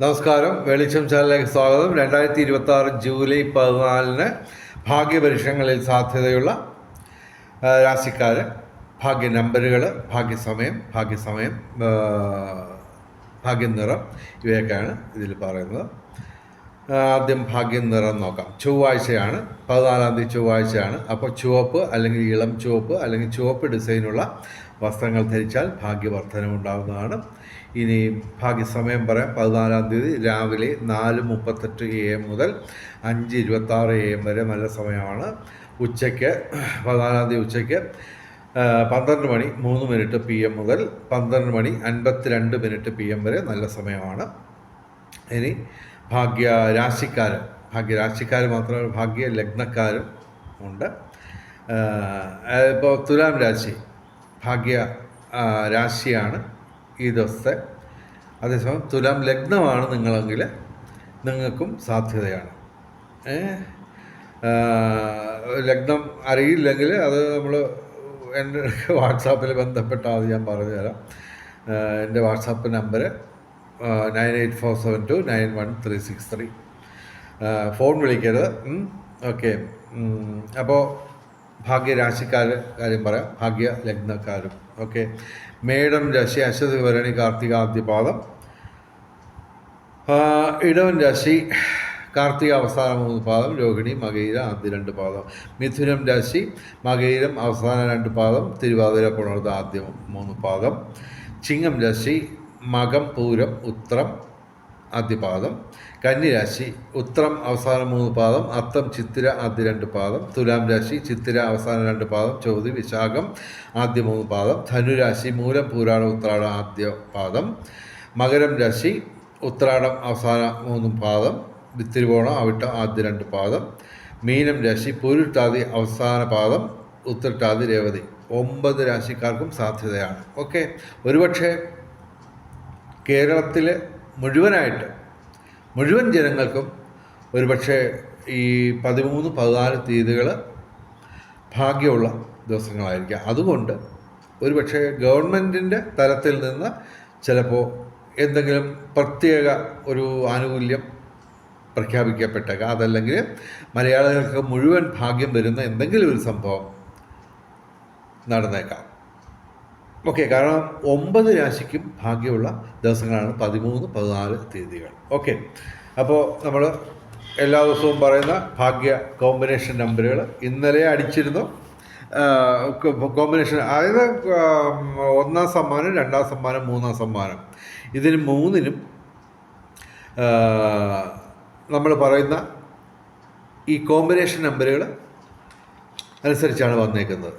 നമസ്കാരം. വെളിച്ചം ചാനലിലേക്ക് സ്വാഗതം. 2026 ജൂലൈ 14 ഭാഗ്യപരീക്ഷണങ്ങളിൽ സാധ്യതയുള്ള രാശിക്കാർ, ഭാഗ്യ നമ്പറുകൾ, ഭാഗ്യസമയം, ഭാഗ്യനിറം ഇവയൊക്കെയാണ് ഇതിൽ പറയുന്നത്. ആദ്യം ഭാഗ്യനിറം നോക്കാം. ചൊവ്വാഴ്ചയാണ്, 14 തീയതി ചൊവ്വാഴ്ചയാണ്. അപ്പോൾ ചുവപ്പ് അല്ലെങ്കിൽ ഇളം ചുവപ്പ് അല്ലെങ്കിൽ ചുവപ്പ് ഡിസൈനുള്ള വസ്ത്രങ്ങൾ ധരിച്ചാൽ ഭാഗ്യവർദ്ധനമുണ്ടാകുന്നതാണ്. ഇനി ഭാഗ്യസമയം പറയാം. 14 തീയതി രാവിലെ 4:38 AM മുതൽ 5:26 AM വരെ നല്ല സമയമാണ്. ഉച്ചയ്ക്ക് 14 തീയതി ഉച്ചയ്ക്ക് 12:03 PM മുതൽ 12:52 PM വരെ നല്ല സമയമാണ്. ഇനി ഭാഗ്യരാശിക്കാർ മാത്രമല്ല, ഭാഗ്യ ലഗ്നക്കാരും ഉണ്ട്. ഇപ്പോൾ തുലാം രാശി ഭാഗ്യ രാശിയാണ് ഈ ദിവസത്തെ. അതേസമയം തുലാം ലഗ്നമാണ് നിങ്ങളെങ്കിൽ നിങ്ങൾക്കും സാധ്യതയാണ്. ലഗ്നം അറിയില്ലെങ്കിൽ അത് നമ്മൾ എൻ്റെ വാട്സാപ്പിൽ ബന്ധപ്പെട്ടാൽ അത് ഞാൻ പറഞ്ഞുതരാം. എൻ്റെ വാട്സാപ്പ് നമ്പർ 9847291363. ഫോൺ വിളിക്കരുത്. ഓക്കെ. അപ്പോൾ ഭാഗ്യരാശിക്കാർ കാര്യം പറയാം, ഭാഗ്യ ലഗ്നക്കാരും. ഓക്കെ. മേടം രാശി അശ്വതി ഭരണി കാർത്തിക ആദ്യപാദം. ഇടവൻ രാശി കാർത്തിക അവസാന 3 പാദം, രോഹിണി മകയിര ആദ്യ 2 പാദം. മിഥുനം രാശി മകയിരം അവസാന 2 പാദം, തിരുവാതിര പുണർത ആദ്യ 3 പാദം. ചിങ്ങം രാശി മകം പൂരം ഉത്രം ആദ്യപാദം. കന്നിരാശി ഉത്രം അവസാന 3 പാദം, അത്തം ചിത്തിര ആദ്യ 2 പാദം. തുലാം രാശി ചിത്തിര അവസാന 2 പാദം, ചോതി വിശാഖം ആദ്യ 3 പാദം. ധനുരാശി മൂലം പൂരാടം ഉത്രാടം ആദ്യ പാദം. മകരം രാശി ഉത്രാടം അവസാന 3 പാദം, തിരുവോണം അവിട്ടം ആദ്യ 2 പാദം. മീനം രാശി പൂരുട്ടാതി അവസാന പാദം, ഉത്രട്ടാതി രേവതി. 9 രാശിക്കാർക്കും സാധ്യതയാണ്. ഓക്കെ. ഒരുപക്ഷെ കേരളത്തിൽ മുഴുവൻ ജനങ്ങൾക്കും ഒരുപക്ഷെ ഈ 13-14 തീയതികൾ ഭാഗ്യമുള്ള ദിവസങ്ങളായിരിക്കാം. അതുകൊണ്ട് ഒരുപക്ഷെ ഗവൺമെൻറ്റിൻ്റെ തലത്തിൽ നിന്ന് ചിലപ്പോൾ എന്തെങ്കിലും പ്രത്യേക ഒരു ആനുകൂല്യം പ്രഖ്യാപിക്കപ്പെട്ടേക്കാം. അതല്ലെങ്കിൽ മലയാളികൾക്ക് മുഴുവൻ ഭാഗ്യം വരുന്ന എന്തെങ്കിലും ഒരു സംഭവം നടന്നേക്കാം. ഓക്കെ. കാരണം 9 രാശിക്കും ഭാഗ്യമുള്ള ദിവസങ്ങളാണ് 13-14 തീയതികൾ. ഓക്കെ. അപ്പോൾ നമ്മൾ എല്ലാ ദിവസവും പറയുന്ന ഭാഗ്യ കോമ്പിനേഷൻ നമ്പറുകൾ ഇന്നലെ അടിച്ചിരുന്നു. കോമ്പിനേഷൻ അതായത് 1ാം സമ്മാനം, 2ാം സമ്മാനം, 3ാം സമ്മാനം. ഇതിന് 3നും നമ്മൾ പറയുന്ന ഈ കോമ്പിനേഷൻ നമ്പറുകൾ അനുസരിച്ചാണ് വന്നേക്കുന്നത്.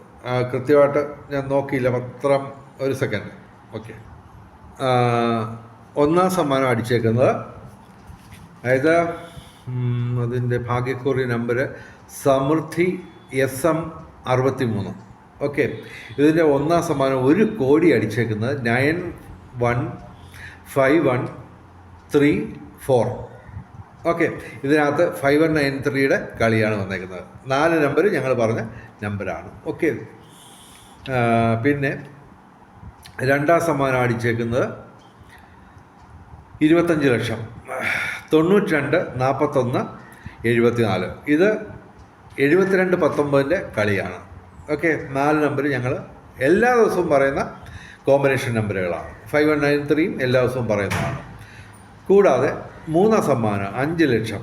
കൃത്യമായിട്ട് ഞാൻ നോക്കിയില്ല, പത്രം ഒരു സെക്കൻഡ്. ഓക്കെ. 1ാം സമ്മാനം അടിച്ചേക്കുന്നത്, അതായത് അതിൻ്റെ ഭാഗ്യക്കുറി നമ്പർ സമൃദ്ധി SM63. ഓക്കെ. ഇതിൻ്റെ 1ാം സമ്മാനം 1 കോടി അടിച്ചേക്കുന്നത് 915134. ഓക്കെ. ഇതിനകത്ത് 5193യുടെ കളിയാണ് വന്നേക്കുന്നത്. 4 നമ്പർ ഞങ്ങൾ പറഞ്ഞ നമ്പറാണ്. ഓക്കെ. പിന്നെ 2ാം സമ്മാനം അടിച്ചേക്കുന്നത് 25 ലക്ഷം, 924174. ഇത് 7219ൻ്റെ കളിയാണ്. ഓക്കെ. 4 നമ്പർ ഞങ്ങൾ എല്ലാ ദിവസവും പറയുന്ന കോമ്പിനേഷൻ നമ്പറുകളാണ്. 5193യും എല്ലാ ദിവസവും പറയുന്നതാണ്. കൂടാതെ 3ാം സമ്മാനം 5 ലക്ഷം,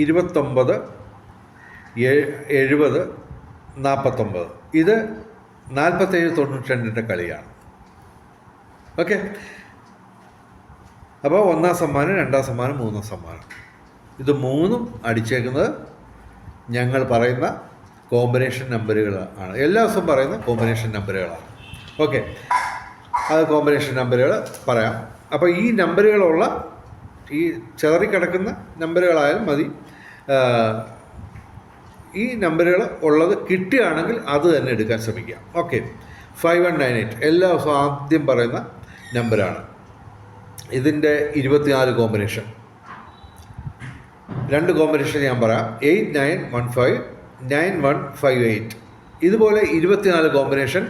297049. ഇത് 4792ൻ്റെ കളിയാണ്. ഓക്കെ. അപ്പോൾ 1ാം സമ്മാനം, 2ാം സമ്മാനം, 3ാം സമ്മാനം, ഇത് 3ഉം അടിച്ചേക്കുന്നത് ഞങ്ങൾ പറയുന്ന കോമ്പിനേഷൻ നമ്പറുകളാണ്. എല്ലാ ദിവസവും പറയുന്ന കോമ്പിനേഷൻ നമ്പറുകളാണ്. ഓക്കെ. അത് കോമ്പിനേഷൻ നമ്പറുകൾ പറയാം. അപ്പോൾ ഈ നമ്പറുകളുള്ള, ഈ ചെതറിക്കിടക്കുന്ന നമ്പറുകളായാലും മതി. ഈ നമ്പറുകൾ ഉള്ളത് കിട്ടുകയാണെങ്കിൽ അത് തന്നെ എടുക്കാൻ ശ്രമിക്കുക. ഓക്കെ. 5198 എല്ലാ ദിവസവും ആദ്യം പറയുന്ന നമ്പറാണ്. ഇതിൻ്റെ 24 കോമ്പിനേഷൻ. 2 കോമ്പിനേഷൻ ഞാൻ പറയാം. 89159158. ഇതുപോലെ 24 കോമ്പിനേഷൻ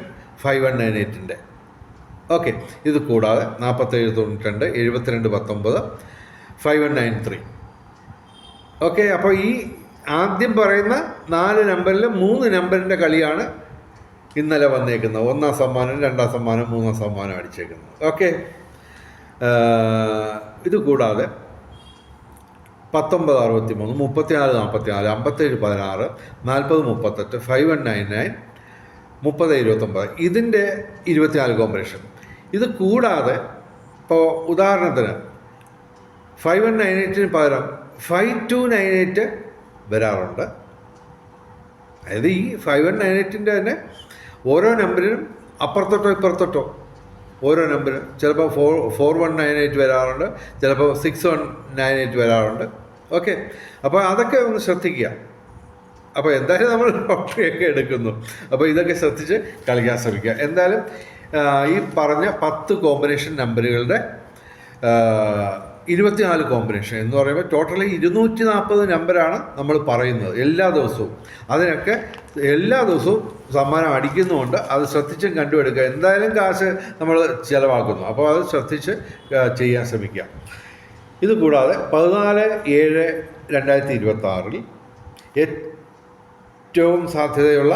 5198ൻ്റെ. ഓക്കെ. ഇത് കൂടാതെ 4792, 7219, 5193. ഓക്കെ, അപ്പോൾ ഈ ആദ്യം പറയുന്ന 4 നമ്പറിൽ 3 നമ്പറിൻ്റെ കളിയാണ് ഇന്നലെ വന്നേക്കുന്നത്. 1ാം സമ്മാനം, 2ാം സമ്മാനം, 3ാം സമ്മാനം അടിച്ചേക്കുന്നത്. ഓക്കെ, ഇത് കൂടാതെ 1963, 34, 44, 57, 16, 40, 38, 5199, 30, 29 ഇതിൻ്റെ 24 കോമ്പിനേഷൻ. ഇത് കൂടാതെ ഇപ്പോൾ ഉദാഹരണത്തിന് 5198 പകരം 5298 വരാറുണ്ട്. അതായത് ഈ 5198 തന്നെ ഓരോ നമ്പറിനും അപ്പുറത്തോട്ടോ ഇപ്പുറത്തോട്ടോ ഓരോ നമ്പരും ചിലപ്പോൾ 4198 വരാറുണ്ട്, ചിലപ്പോൾ 6198 വരാറുണ്ട്. ഓക്കെ, അപ്പോൾ അതൊക്കെ ഒന്ന് ശ്രദ്ധിക്കുക. അപ്പോൾ എന്തായാലും നമ്മൾ ലോട്ടറിയൊക്കെ എടുക്കുന്നു, അപ്പോൾ ഇതൊക്കെ ശ്രദ്ധിച്ച് കളിക്കാൻ ശ്രമിക്കുക. എന്തായാലും ഈ പറഞ്ഞ 10 കോമ്പിനേഷൻ നമ്പറുകളുടെ 24 കോമ്പിനേഷൻ എന്ന് പറയുമ്പോൾ ടോട്ടലി 240 നമ്പറാണ് നമ്മൾ പറയുന്നത് എല്ലാ ദിവസവും. അതിനൊക്കെ എല്ലാ ദിവസവും സമ്മാനം അടിക്കുന്നുമുണ്ട്. അത് ശ്രദ്ധിച്ചും കണ്ടുപിടിക്കുക. എന്തായാലും കാശ് നമ്മൾ ചിലവാക്കുന്നു, അപ്പോൾ അത് ശ്രദ്ധിച്ച് ചെയ്യാൻ ശ്രമിക്കുക. ഇത് കൂടാതെ 14/7/2026 ഏറ്റവും സാധ്യതയുള്ള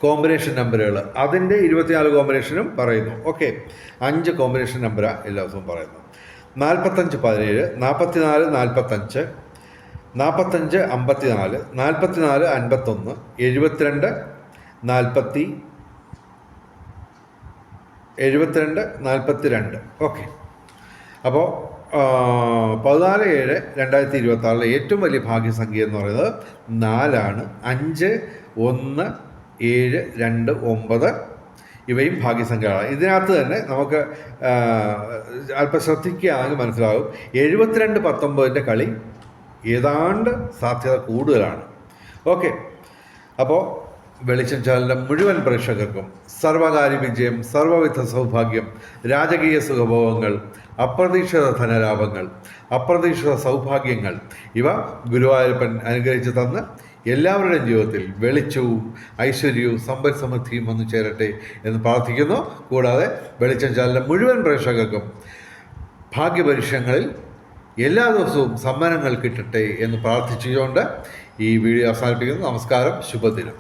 കോമ്പിനേഷൻ നമ്പറുകൾ, അതിൻ്റെ 24 കോമ്പിനേഷനും പറയുന്നു. ഓക്കെ, 5 കോമ്പിനേഷൻ നമ്പറാണ് എല്ലാ ദിവസവും പറയുന്നത്. 45/17, 44, 45, 45, 54, 44, 51, 72, 42. ഓക്കെ, അപ്പോൾ 14/7/2026 ഏറ്റവും വലിയ ഭാഗ്യസംഖ്യ എന്ന് പറയുന്നത് 4ആണ്. 5, 1, 7, 2, 9 ഇവയും ഭാഗ്യസംഖ്യകളാണ്. ഇതിനകത്ത് തന്നെ നമുക്ക് അല്പം ശ്രദ്ധിക്കുകയാണെങ്കിൽ മനസ്സിലാകും 72-19 കളി ഏതാണ്ട് സാധ്യത കൂടുതലാണ്. ഓക്കെ, അപ്പോൾ വെളിച്ചം ചാനലിൻ്റെ മുഴുവൻ പ്രേക്ഷകർക്കും സർവകാര്യ വിജയം, സർവവിധ സൗഭാഗ്യം, രാജകീയ സുഖഭോഗങ്ങൾ, അപ്രതീക്ഷിത ധനലാഭങ്ങൾ, അപ്രതീക്ഷിത സൗഭാഗ്യങ്ങൾ ഇവ ഗുരുവായൂരപ്പൻ അനുഗ്രഹിച്ച് തന്ന് എല്ലാവരുടെയും ജീവിതത്തിൽ വെളിച്ചവും ഐശ്വര്യവും സമ്പൽ സമൃദ്ധിയും വന്നു ചേരട്ടെ എന്ന് പ്രാർത്ഥിക്കുന്നു. കൂടാതെ വെളിച്ചം ചാനലിലെ മുഴുവൻ പ്രേക്ഷകർക്കും ഭാഗ്യപരീക്ഷങ്ങളിൽ എല്ലാ ദിവസവും സമ്മാനങ്ങൾ കിട്ടട്ടെ എന്ന് പ്രാർത്ഥിച്ചുകൊണ്ട് ഈ വീഡിയോ അവസാനിപ്പിക്കുന്നു. നമസ്കാരം, ശുഭദിനം.